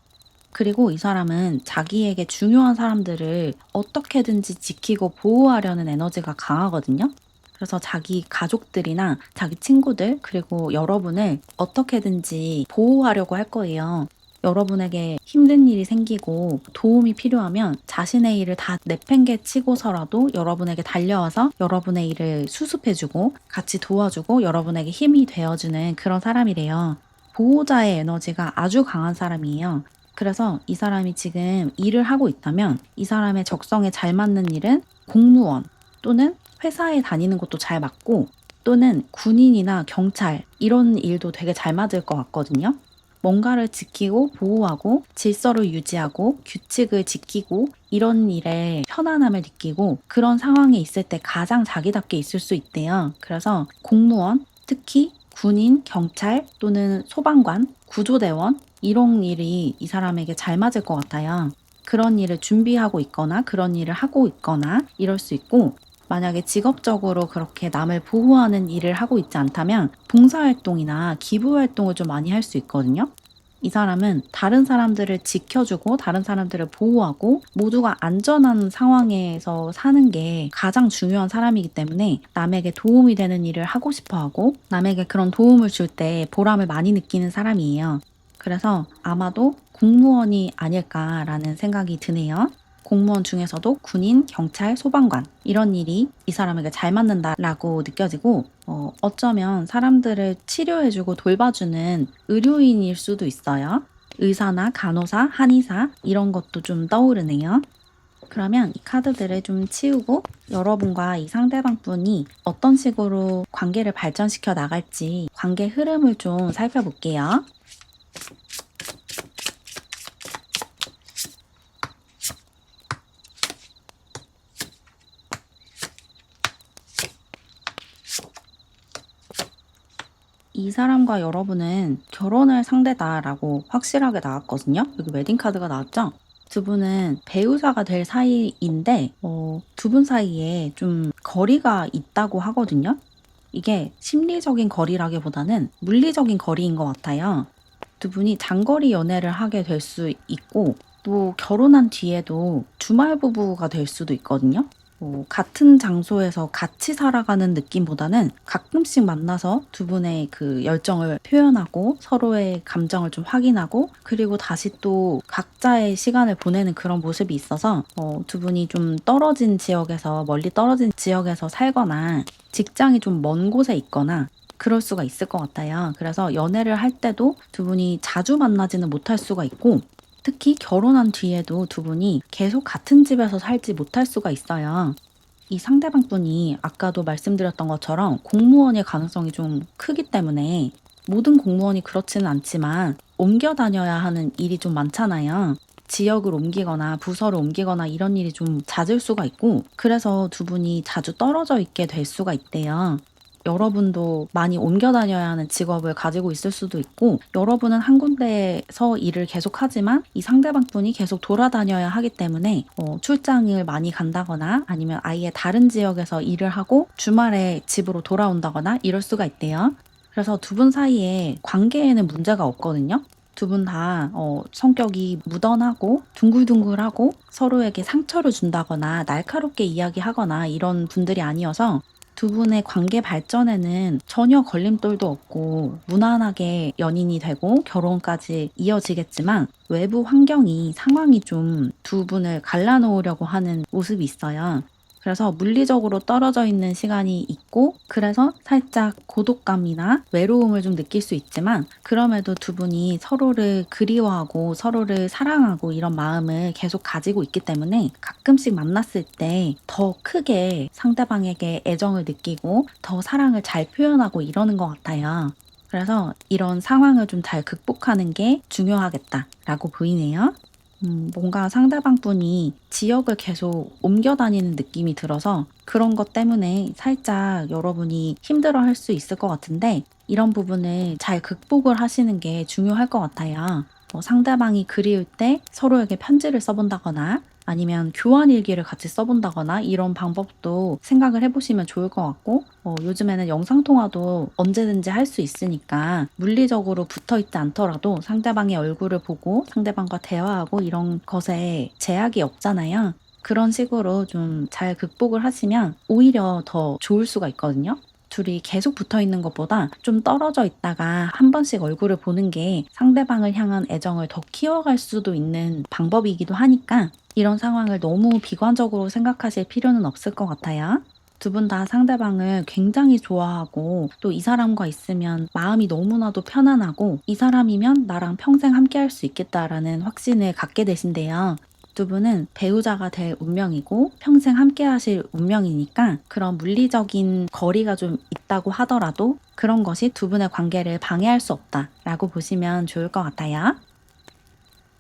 그리고 이 사람은 자기에게 중요한 사람들을 어떻게든지 지키고 보호하려는 에너지가 강하거든요. 그래서 자기 가족들이나 자기 친구들, 그리고 여러분을 어떻게든지 보호하려고 할 거예요. 여러분에게 힘든 일이 생기고 도움이 필요하면 자신의 일을 다 내팽개치고서라도 여러분에게 달려와서 여러분의 일을 수습해주고 같이 도와주고 여러분에게 힘이 되어주는 그런 사람이래요. 보호자의 에너지가 아주 강한 사람이에요. 그래서 이 사람이 지금 일을 하고 있다면 이 사람의 적성에 잘 맞는 일은 공무원 또는 회사에 다니는 것도 잘 맞고, 또는 군인이나 경찰 이런 일도 되게 잘 맞을 것 같거든요. 뭔가를 지키고 보호하고 질서를 유지하고 규칙을 지키고 이런 일에 편안함을 느끼고 그런 상황에 있을 때 가장 자기답게 있을 수 있대요. 그래서 공무원, 특히 군인, 경찰 또는 소방관, 구조대원 이런 일이 이 사람에게 잘 맞을 것 같아요. 그런 일을 준비하고 있거나 그런 일을 하고 있거나 이럴 수 있고, 만약에 직업적으로 그렇게 남을 보호하는 일을 하고 있지 않다면 봉사활동이나 기부활동을 좀 많이 할 수 있거든요. 이 사람은 다른 사람들을 지켜주고 다른 사람들을 보호하고 모두가 안전한 상황에서 사는 게 가장 중요한 사람이기 때문에 남에게 도움이 되는 일을 하고 싶어 하고 남에게 그런 도움을 줄 때 보람을 많이 느끼는 사람이에요. 그래서 아마도 공무원이 아닐까라는 생각이 드네요. 공무원 중에서도 군인, 경찰, 소방관 이런 일이 이 사람에게 잘 맞는다라고 느껴지고, 어쩌면 사람들을 치료해주고 돌봐주는 의료인일 수도 있어요. 의사나 간호사, 한의사 이런 것도 좀 떠오르네요. 그러면 이 카드들을 좀 치우고 여러분과 이 상대방 분이 어떤 식으로 관계를 발전시켜 나갈지 관계 흐름을 좀 살펴볼게요. 이 사람과 여러분은 결혼할 상대다라고 확실하게 나왔거든요. 여기 웨딩카드가 나왔죠? 두 분은 배우자가 될 사이인데, 두 분 사이에 좀 거리가 있다고 하거든요. 이게 심리적인 거리라기보다는 물리적인 거리인 것 같아요. 두 분이 장거리 연애를 하게 될 수 있고, 또 결혼한 뒤에도 주말 부부가 될 수도 있거든요. 같은 장소에서 같이 살아가는 느낌보다는 가끔씩 만나서 두 분의 그 열정을 표현하고 서로의 감정을 좀 확인하고 그리고 다시 또 각자의 시간을 보내는 그런 모습이 있어서 두 분이 좀 떨어진 지역에서 멀리 떨어진 지역에서 살거나 직장이 좀 먼 곳에 있거나 그럴 수가 있을 것 같아요. 그래서 연애를 할 때도 두 분이 자주 만나지는 못할 수가 있고 특히 결혼한 뒤에도 두 분이 계속 같은 집에서 살지 못할 수가 있어요. 이 상대방 분이 아까도 말씀드렸던 것처럼 공무원일 가능성이 좀 크기 때문에 모든 공무원이 그렇지는 않지만 옮겨 다녀야 하는 일이 좀 많잖아요. 지역을 옮기거나 부서를 옮기거나 이런 일이 좀 잦을 수가 있고 그래서 두 분이 자주 떨어져 있게 될 수가 있대요. 여러분도 많이 옮겨 다녀야 하는 직업을 가지고 있을 수도 있고 여러분은 한 군데에서 일을 계속하지만 이 상대방 분이 계속 돌아다녀야 하기 때문에 출장을 많이 간다거나 아니면 아예 다른 지역에서 일을 하고 주말에 집으로 돌아온다거나 이럴 수가 있대요. 그래서 두 분 사이에 관계에는 문제가 없거든요. 두 분 다 성격이 무던하고 둥글둥글하고 서로에게 상처를 준다거나 날카롭게 이야기하거나 이런 분들이 아니어서 두 분의 관계 발전에는 전혀 걸림돌도 없고 무난하게 연인이 되고 결혼까지 이어지겠지만 외부 환경이 상황이 좀 두 분을 갈라놓으려고 하는 모습이 있어요. 그래서 물리적으로 떨어져 있는 시간이 있고 그래서 살짝 고독감이나 외로움을 좀 느낄 수 있지만 그럼에도 두 분이 서로를 그리워하고 서로를 사랑하고 이런 마음을 계속 가지고 있기 때문에 가끔씩 만났을 때 더 크게 상대방에게 애정을 느끼고 더 사랑을 잘 표현하고 이러는 것 같아요. 그래서 이런 상황을 좀 잘 극복하는 게 중요하겠다라고 보이네요. 뭔가 상대방 분이 지역을 계속 옮겨 다니는 느낌이 들어서 그런 것 때문에 살짝 여러분이 힘들어 할 수 있을 것 같은데 이런 부분을 잘 극복을 하시는 게 중요할 것 같아요. 상대방이 그리울 때 서로에게 편지를 써본다거나 아니면 교환 일기를 같이 써본다거나 이런 방법도 생각을 해보시면 좋을 것 같고 요즘에는 영상통화도 언제든지 할 수 있으니까 물리적으로 붙어 있지 않더라도 상대방의 얼굴을 보고 상대방과 대화하고 이런 것에 제약이 없잖아요. 그런 식으로 좀 잘 극복을 하시면 오히려 더 좋을 수가 있거든요. 둘이 계속 붙어 있는 것보다 좀 떨어져 있다가 한 번씩 얼굴을 보는 게 상대방을 향한 애정을 더 키워갈 수도 있는 방법이기도 하니까 이런 상황을 너무 비관적으로 생각하실 필요는 없을 것 같아요. 두 분 다 상대방을 굉장히 좋아하고 또 이 사람과 있으면 마음이 너무나도 편안하고 이 사람이면 나랑 평생 함께 할 수 있겠다라는 확신을 갖게 되신대요. 두 분은 배우자가 될 운명이고 평생 함께 하실 운명이니까 그런 물리적인 거리가 좀 있다고 하더라도 그런 것이 두 분의 관계를 방해할 수 없다라고 보시면 좋을 것 같아요.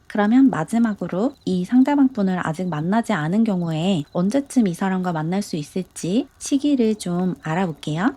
그러면 마지막으로 이 상대방 분을 아직 만나지 않은 경우에 언제쯤 이 사람과 만날 수 있을지 시기를 좀 알아볼게요.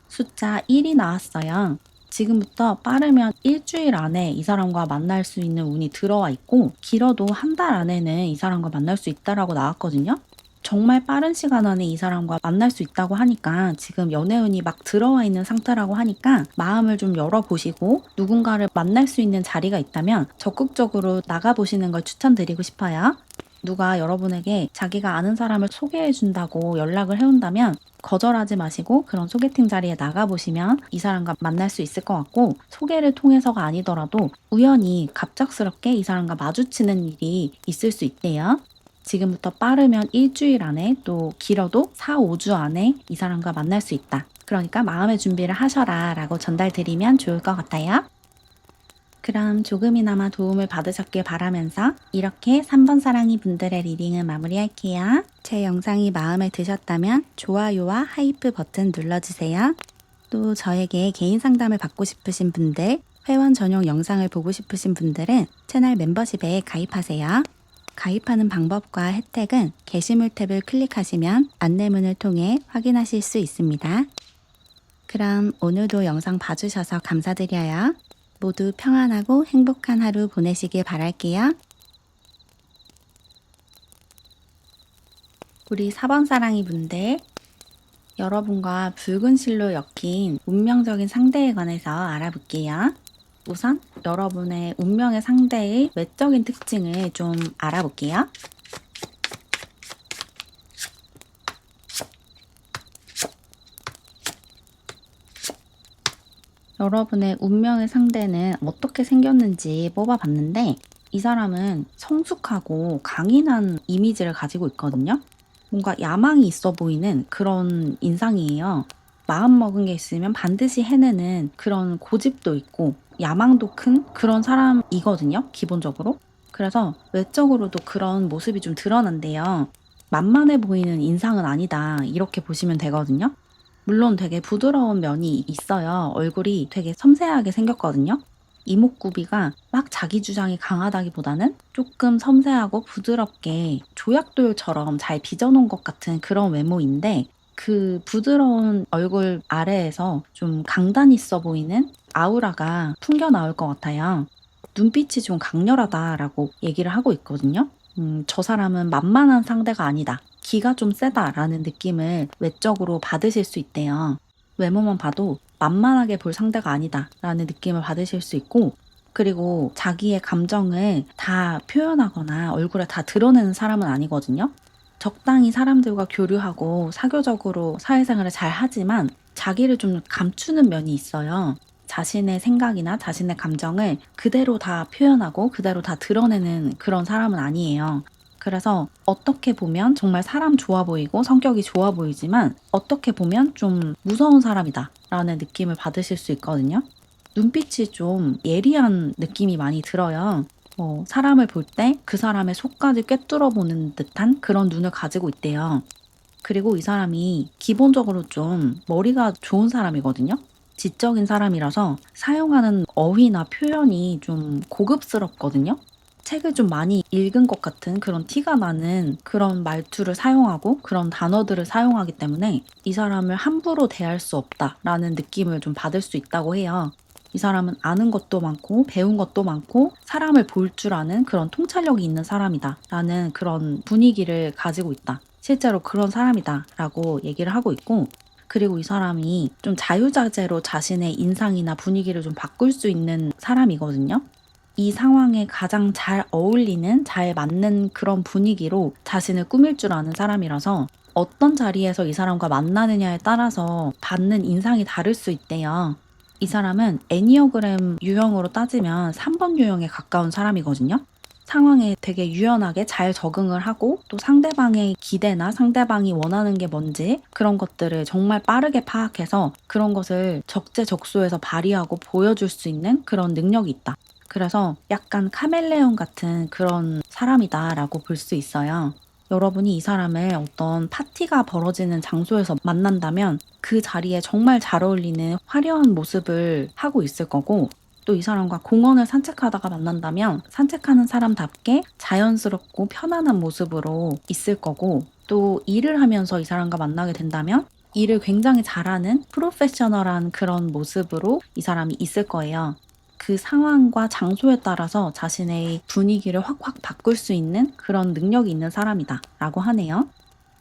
숫자 1이 나왔어요. 지금부터 빠르면 일주일 안에 이 사람과 만날 수 있는 운이 들어와 있고 길어도 한 달 안에는 이 사람과 만날 수 있다라고 나왔거든요. 정말 빠른 시간 안에 이 사람과 만날 수 있다고 하니까 지금 연애운이 막 들어와 있는 상태라고 하니까 마음을 좀 열어보시고 누군가를 만날 수 있는 자리가 있다면 적극적으로 나가보시는 걸 추천드리고 싶어요. 누가 여러분에게 자기가 아는 사람을 소개해 준다고 연락을 해온다면 거절하지 마시고 그런 소개팅 자리에 나가보시면 이 사람과 만날 수 있을 것 같고 소개를 통해서가 아니더라도 우연히 갑작스럽게 이 사람과 마주치는 일이 있을 수 있대요. 지금부터 빠르면 일주일 안에 또 길어도 4, 5주 안에 이 사람과 만날 수 있다. 그러니까 마음의 준비를 하셔라 라고 전달드리면 좋을 것 같아요. 그럼 조금이나마 도움을 받으셨길 바라면서 이렇게 3번 사랑이 분들의 리딩을 마무리할게요. 제 영상이 마음에 드셨다면 좋아요와 하이프 버튼 눌러주세요. 또 저에게 개인 상담을 받고 싶으신 분들, 회원 전용 영상을 보고 싶으신 분들은 채널 멤버십에 가입하세요. 가입하는 방법과 혜택은 게시물 탭을 클릭하시면 안내문을 통해 확인하실 수 있습니다. 그럼 오늘도 영상 봐주셔서 감사드려요. 모두 평안하고 행복한 하루 보내시길 바랄게요. 우리 4번 사랑이 분들, 여러분과 붉은 실로 엮인 운명적인 상대에 관해서 알아볼게요. 우선 여러분의 운명의 상대의 외적인 특징을 좀 알아볼게요. 여러분의 운명의 상대는 어떻게 생겼는지 뽑아봤는데 이 사람은 성숙하고 강인한 이미지를 가지고 있거든요. 뭔가 야망이 있어 보이는 그런 인상이에요. 마음먹은 게 있으면 반드시 해내는 그런 고집도 있고 야망도 큰 그런 사람이거든요, 기본적으로. 그래서 외적으로도 그런 모습이 좀 드러난대요. 만만해 보이는 인상은 아니다, 이렇게 보시면 되거든요. 물론 되게 부드러운 면이 있어요. 얼굴이 되게 섬세하게 생겼거든요. 이목구비가 막 자기 주장이 강하다기보다는 조금 섬세하고 부드럽게 조약돌처럼 잘 빚어놓은 것 같은 그런 외모인데 그 부드러운 얼굴 아래에서 좀 강단 있어 보이는 아우라가 풍겨 나올 것 같아요. 눈빛이 좀 강렬하다라고 얘기를 하고 있거든요. 저 사람은 만만한 상대가 아니다. 기가 좀 세다라는 느낌을 외적으로 받으실 수 있대요. 외모만 봐도 만만하게 볼 상대가 아니다라는 느낌을 받으실 수 있고, 그리고 자기의 감정을 다 표현하거나 얼굴에 다 드러내는 사람은 아니거든요. 적당히 사람들과 교류하고 사교적으로 사회생활을 잘 하지만 자기를 좀 감추는 면이 있어요. 자신의 생각이나 자신의 감정을 그대로 다 표현하고 그대로 다 드러내는 그런 사람은 아니에요. 그래서 어떻게 보면 정말 사람 좋아 보이고 성격이 좋아 보이지만 어떻게 보면 좀 무서운 사람이다 라는 느낌을 받으실 수 있거든요. 눈빛이 좀 예리한 느낌이 많이 들어요. 사람을 볼 때 그 사람의 속까지 꿰뚫어 보는 듯한 그런 눈을 가지고 있대요. 그리고 이 사람이 기본적으로 좀 머리가 좋은 사람이거든요. 지적인 사람이라서 사용하는 어휘나 표현이 좀 고급스럽거든요. 책을 좀 많이 읽은 것 같은 그런 티가 나는 그런 말투를 사용하고 그런 단어들을 사용하기 때문에 이 사람을 함부로 대할 수 없다라는 느낌을 좀 받을 수 있다고 해요. 이 사람은 아는 것도 많고 배운 것도 많고 사람을 볼 줄 아는 그런 통찰력이 있는 사람이다라는 그런 분위기를 가지고 있다. 실제로 그런 사람이다라고 얘기를 하고 있고, 그리고 이 사람이 좀 자유자재로 자신의 인상이나 분위기를 좀 바꿀 수 있는 사람이거든요. 이 상황에 가장 잘 어울리는, 잘 맞는 그런 분위기로 자신을 꾸밀 줄 아는 사람이라서 어떤 자리에서 이 사람과 만나느냐에 따라서 받는 인상이 다를 수 있대요. 이 사람은 애니어그램 유형으로 따지면 3번 유형에 가까운 사람이거든요. 상황에 되게 유연하게 잘 적응을 하고 또 상대방의 기대나 상대방이 원하는 게 뭔지 그런 것들을 정말 빠르게 파악해서 그런 것을 적재적소에서 발휘하고 보여줄 수 있는 그런 능력이 있다. 그래서 약간 카멜레온 같은 그런 사람이다라고 볼 수 있어요. 여러분이 이 사람을 어떤 파티가 벌어지는 장소에서 만난다면 그 자리에 정말 잘 어울리는 화려한 모습을 하고 있을 거고, 또 이 사람과 공원을 산책하다가 만난다면 산책하는 사람답게 자연스럽고 편안한 모습으로 있을 거고, 또 일을 하면서 이 사람과 만나게 된다면 일을 굉장히 잘하는 프로페셔널한 그런 모습으로 이 사람이 있을 거예요. 그 상황과 장소에 따라서 자신의 분위기를 확확 바꿀 수 있는 그런 능력이 있는 사람이다 라고 하네요.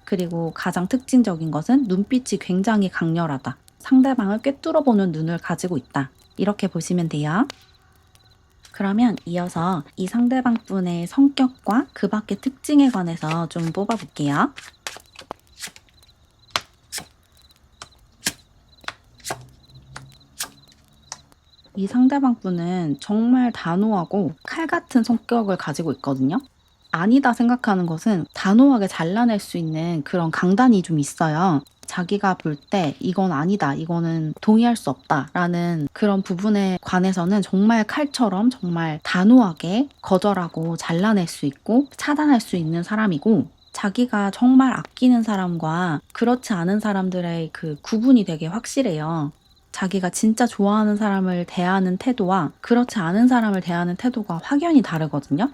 그리고 가장 특징적인 것은 눈빛이 굉장히 강렬하다. 상대방을 꿰뚫어보는 눈을 가지고 있다. 이렇게 보시면 돼요. 그러면 이어서 이 상대방 분의 성격과 그 밖의 특징에 관해서 좀 뽑아볼게요. 이 상대방 분은 정말 단호하고 칼 같은 성격을 가지고 있거든요. 아니다 생각하는 것은 단호하게 잘라낼 수 있는 그런 강단이 좀 있어요. 자기가 볼 때 이건 아니다, 이거는 동의할 수 없다라는 그런 부분에 관해서는 정말 칼처럼 정말 단호하게 거절하고 잘라낼 수 있고 차단할 수 있는 사람이고, 자기가 정말 아끼는 사람과 그렇지 않은 사람들의 그 구분이 되게 확실해요. 자기가 진짜 좋아하는 사람을 대하는 태도와 그렇지 않은 사람을 대하는 태도가 확연히 다르거든요.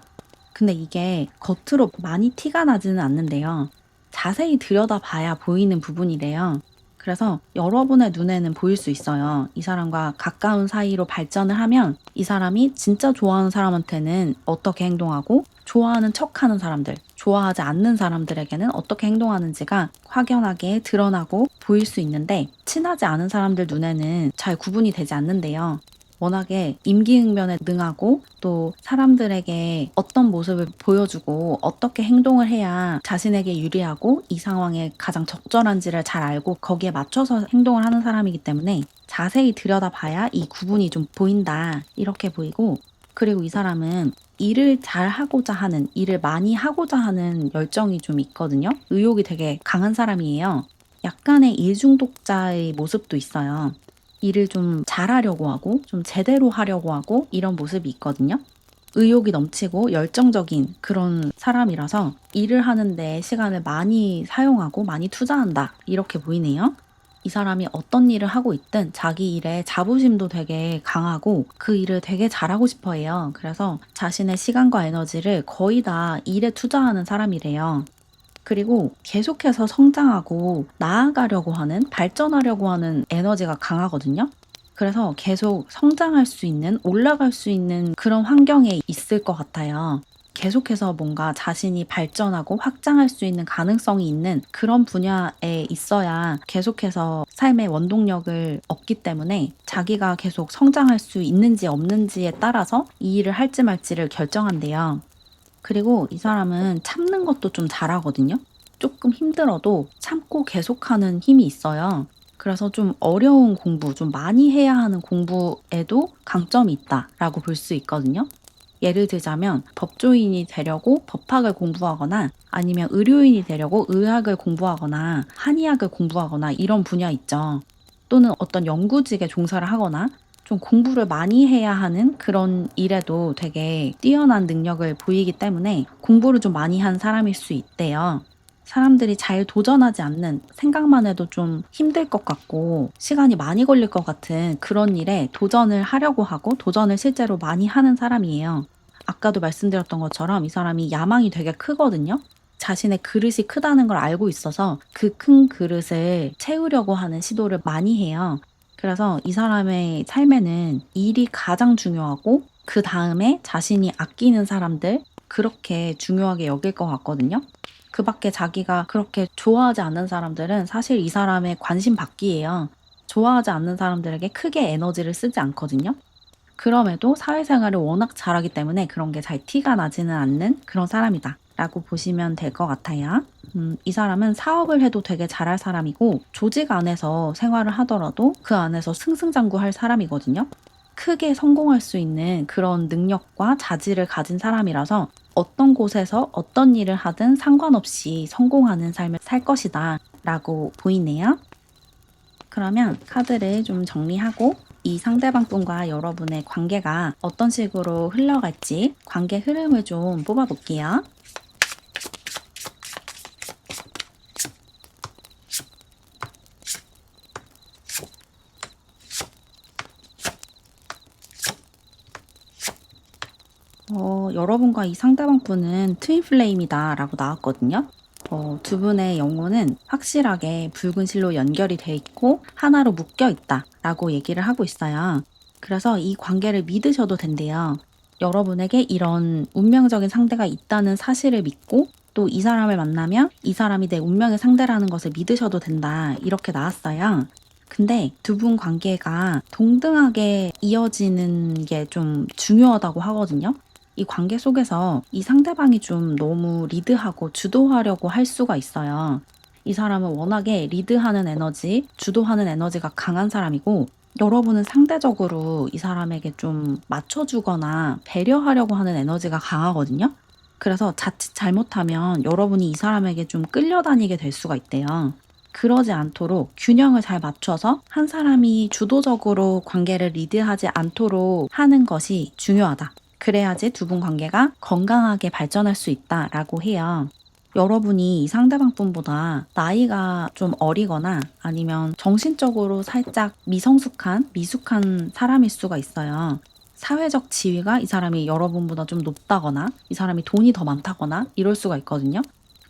근데 이게 겉으로 많이 티가 나지는 않는데요. 자세히 들여다봐야 보이는 부분이래요. 그래서 여러분의 눈에는 보일 수 있어요. 이 사람과 가까운 사이로 발전을 하면 이 사람이 진짜 좋아하는 사람한테는 어떻게 행동하고 좋아하는 척하는 사람들, 좋아하지 않는 사람들에게는 어떻게 행동하는지가 확연하게 드러나고 보일 수 있는데 친하지 않은 사람들 눈에는 잘 구분이 되지 않는데요. 워낙에 임기응변에 능하고 또 사람들에게 어떤 모습을 보여주고 어떻게 행동을 해야 자신에게 유리하고 이 상황에 가장 적절한지를 잘 알고 거기에 맞춰서 행동을 하는 사람이기 때문에 자세히 들여다봐야 이 구분이 좀 보인다 이렇게 보이고, 그리고 이 사람은 일을 잘 하고자 하는, 일을 많이 하고자 하는 열정이 좀 있거든요. 의욕이 되게 강한 사람이에요. 약간의 일중독자의 모습도 있어요. 일을 좀 잘하려고 하고 좀 제대로 하려고 하고 이런 모습이 있거든요. 의욕이 넘치고 열정적인 그런 사람이라서 일을 하는데 시간을 많이 사용하고 많이 투자한다 이렇게 보이네요. 이 사람이 어떤 일을 하고 있든 자기 일에 자부심도 되게 강하고 그 일을 되게 잘하고 싶어 해요. 그래서 자신의 시간과 에너지를 거의 다 일에 투자하는 사람이래요. 그리고 계속해서 성장하고 나아가려고 하는, 발전하려고 하는 에너지가 강하거든요. 그래서 계속 성장할 수 있는, 올라갈 수 있는 그런 환경에 있을 것 같아요. 계속해서 뭔가 자신이 발전하고 확장할 수 있는 가능성이 있는 그런 분야에 있어야 계속해서 삶의 원동력을 얻기 때문에 자기가 계속 성장할 수 있는지 없는지에 따라서 이 일을 할지 말지를 결정한대요. 그리고 이 사람은 참는 것도 좀 잘하거든요. 조금 힘들어도 참고 계속하는 힘이 있어요. 그래서 좀 어려운 공부, 좀 많이 해야 하는 공부에도 강점이 있다라고 볼 수 있거든요. 예를 들자면 법조인이 되려고 법학을 공부하거나 아니면 의료인이 되려고 의학을 공부하거나 한의학을 공부하거나 이런 분야 있죠. 또는 어떤 연구직에 종사를 하거나 좀 공부를 많이 해야 하는 그런 일에도 되게 뛰어난 능력을 보이기 때문에 공부를 좀 많이 한 사람일 수 있대요. 사람들이 잘 도전하지 않는, 생각만 해도 좀 힘들 것 같고 시간이 많이 걸릴 것 같은 그런 일에 도전을 하려고 하고 도전을 실제로 많이 하는 사람이에요. 아까도 말씀드렸던 것처럼 이 사람이 야망이 되게 크거든요. 자신의 그릇이 크다는 걸 알고 있어서 그 큰 그릇을 채우려고 하는 시도를 많이 해요. 그래서 이 사람의 삶에는 일이 가장 중요하고 그 다음에 자신이 아끼는 사람들, 그렇게 중요하게 여길 것 같거든요. 그 밖에 자기가 그렇게 좋아하지 않는 사람들은 사실 이 사람의 관심 받기예요. 좋아하지 않는 사람들에게 크게 에너지를 쓰지 않거든요. 그럼에도 사회생활을 워낙 잘하기 때문에 그런 게 잘 티가 나지는 않는 그런 사람이다 라고 보시면 될 것 같아요. 이 사람은 사업을 해도 되게 잘할 사람이고 조직 안에서 생활을 하더라도 그 안에서 승승장구할 사람이거든요. 크게 성공할 수 있는 그런 능력과 자질을 가진 사람이라서 어떤 곳에서 어떤 일을 하든 상관없이 성공하는 삶을 살 것이다 라고 보이네요. 그러면 카드를 좀 정리하고 이 상대방 분과 여러분의 관계가 어떤 식으로 흘러갈지 관계 흐름을 좀 뽑아볼게요. 여러분과 이 상대방 분은 트윈 플레임이다 라고 나왔거든요. 두 분의 영혼은 확실하게 붉은 실로 연결이 돼 있고 하나로 묶여 있다 라고 얘기를 하고 있어요. 그래서 이 관계를 믿으셔도 된대요. 여러분에게 이런 운명적인 상대가 있다는 사실을 믿고 또 이 사람을 만나면 이 사람이 내 운명의 상대라는 것을 믿으셔도 된다 이렇게 나왔어요. 근데 두 분 관계가 동등하게 이어지는 게 좀 중요하다고 하거든요. 이 관계 속에서 이 상대방이 좀 너무 리드하고 주도하려고 할 수가 있어요. 이 사람은 워낙에 리드하는 에너지, 주도하는 에너지가 강한 사람이고 여러분은 상대적으로 이 사람에게 좀 맞춰주거나 배려하려고 하는 에너지가 강하거든요. 그래서 자칫 잘못하면 여러분이 이 사람에게 좀 끌려다니게 될 수가 있대요. 그러지 않도록 균형을 잘 맞춰서 한 사람이 주도적으로 관계를 리드하지 않도록 하는 것이 중요하다. 그래야지 두 분 관계가 건강하게 발전할 수 있다라고 해요. 여러분이 이 상대방 분보다 나이가 좀 어리거나 아니면 정신적으로 살짝 미성숙한, 미숙한 사람일 수가 있어요. 사회적 지위가 이 사람이 여러분보다 좀 높다거나 이 사람이 돈이 더 많다거나 이럴 수가 있거든요.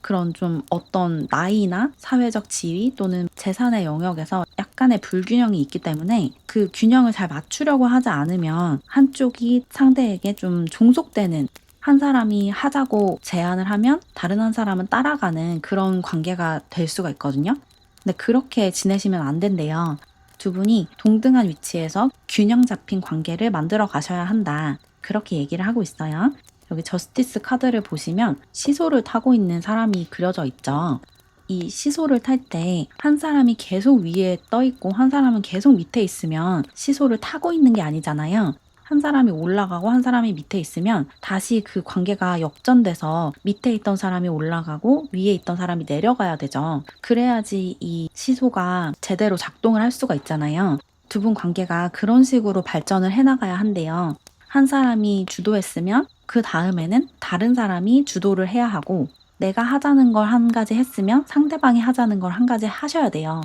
그런 좀 어떤 나이나 사회적 지위 또는 재산의 영역에서 약간의 불균형이 있기 때문에 그 균형을 잘 맞추려고 하지 않으면 한쪽이 상대에게 좀 종속되는, 한 사람이 하자고 제안을 하면 다른 한 사람은 따라가는 그런 관계가 될 수가 있거든요. 근데 그렇게 지내시면 안 된대요. 두 분이 동등한 위치에서 균형 잡힌 관계를 만들어 가셔야 한다. 그렇게 얘기를 하고 있어요. 여기 저스티스 카드를 보시면 시소를 타고 있는 사람이 그려져 있죠. 이 시소를 탈 때 한 사람이 계속 위에 떠 있고 한 사람은 계속 밑에 있으면 시소를 타고 있는 게 아니잖아요. 한 사람이 올라가고 한 사람이 밑에 있으면 다시 그 관계가 역전돼서 밑에 있던 사람이 올라가고 위에 있던 사람이 내려가야 되죠. 그래야지 이 시소가 제대로 작동을 할 수가 있잖아요. 두 분 관계가 그런 식으로 발전을 해나가야 한대요. 한 사람이 주도했으면 그 다음에는 다른 사람이 주도를 해야 하고 내가 하자는 걸 한 가지 했으면 상대방이 하자는 걸 한 가지 하셔야 돼요.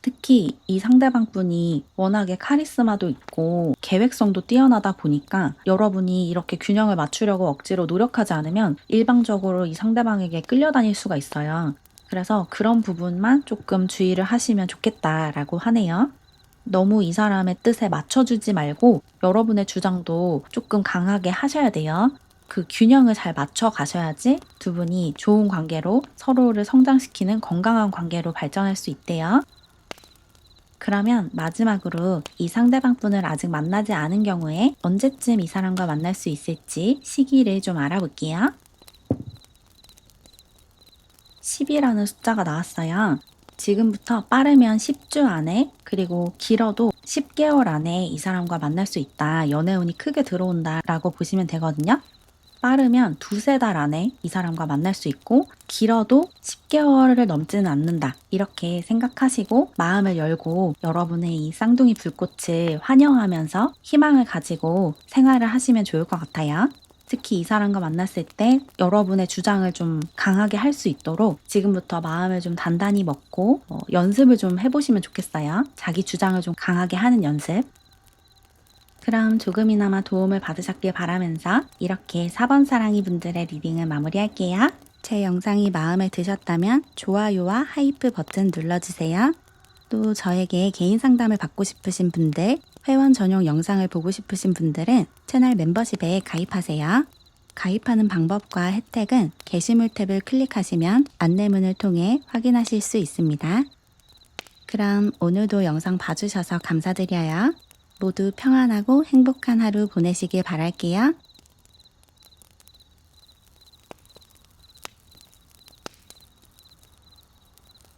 특히 이 상대방 분이 워낙에 카리스마도 있고 계획성도 뛰어나다 보니까 여러분이 이렇게 균형을 맞추려고 억지로 노력하지 않으면 일방적으로 이 상대방에게 끌려다닐 수가 있어요. 그래서 그런 부분만 조금 주의를 하시면 좋겠다라고 하네요. 너무 이 사람의 뜻에 맞춰주지 말고 여러분의 주장도 조금 강하게 하셔야 돼요. 그 균형을 잘 맞춰 가셔야지 두 분이 좋은 관계로 서로를 성장시키는 건강한 관계로 발전할 수 있대요. 그러면 마지막으로 이 상대방 분을 아직 만나지 않은 경우에 언제쯤 이 사람과 만날 수 있을지 시기를 좀 알아볼게요. 10이라는 숫자가 나왔어요. 지금부터 빠르면 10주 안에, 그리고 길어도 10개월 안에 이 사람과 만날 수 있다. 연애운이 크게 들어온다 라고 보시면 되거든요. 빠르면 두세 달 안에 이 사람과 만날 수 있고, 길어도 10개월을 넘지는 않는다. 이렇게 생각하시고 마음을 열고 여러분의 이 쌍둥이 불꽃을 환영하면서 희망을 가지고 생활을 하시면 좋을 것 같아요. 특히 이 사람과 만났을 때 여러분의 주장을 좀 강하게 할 수 있도록 지금부터 마음을 좀 단단히 먹고 연습을 좀 해보시면 좋겠어요. 자기 주장을 좀 강하게 하는 연습. 그럼 조금이나마 도움을 받으셨길 바라면서 이렇게 4번 사랑이 분들의 리딩을 마무리할게요. 제 영상이 마음에 드셨다면 좋아요와 하이프 버튼 눌러주세요. 또 저에게 개인 상담을 받고 싶으신 분들, 회원 전용 영상을 보고 싶으신 분들은 채널 멤버십에 가입하세요. 가입하는 방법과 혜택은 게시물 탭을 클릭하시면 안내문을 통해 확인하실 수 있습니다. 그럼 오늘도 영상 봐주셔서 감사드려요. 모두 평안하고 행복한 하루 보내시길 바랄게요.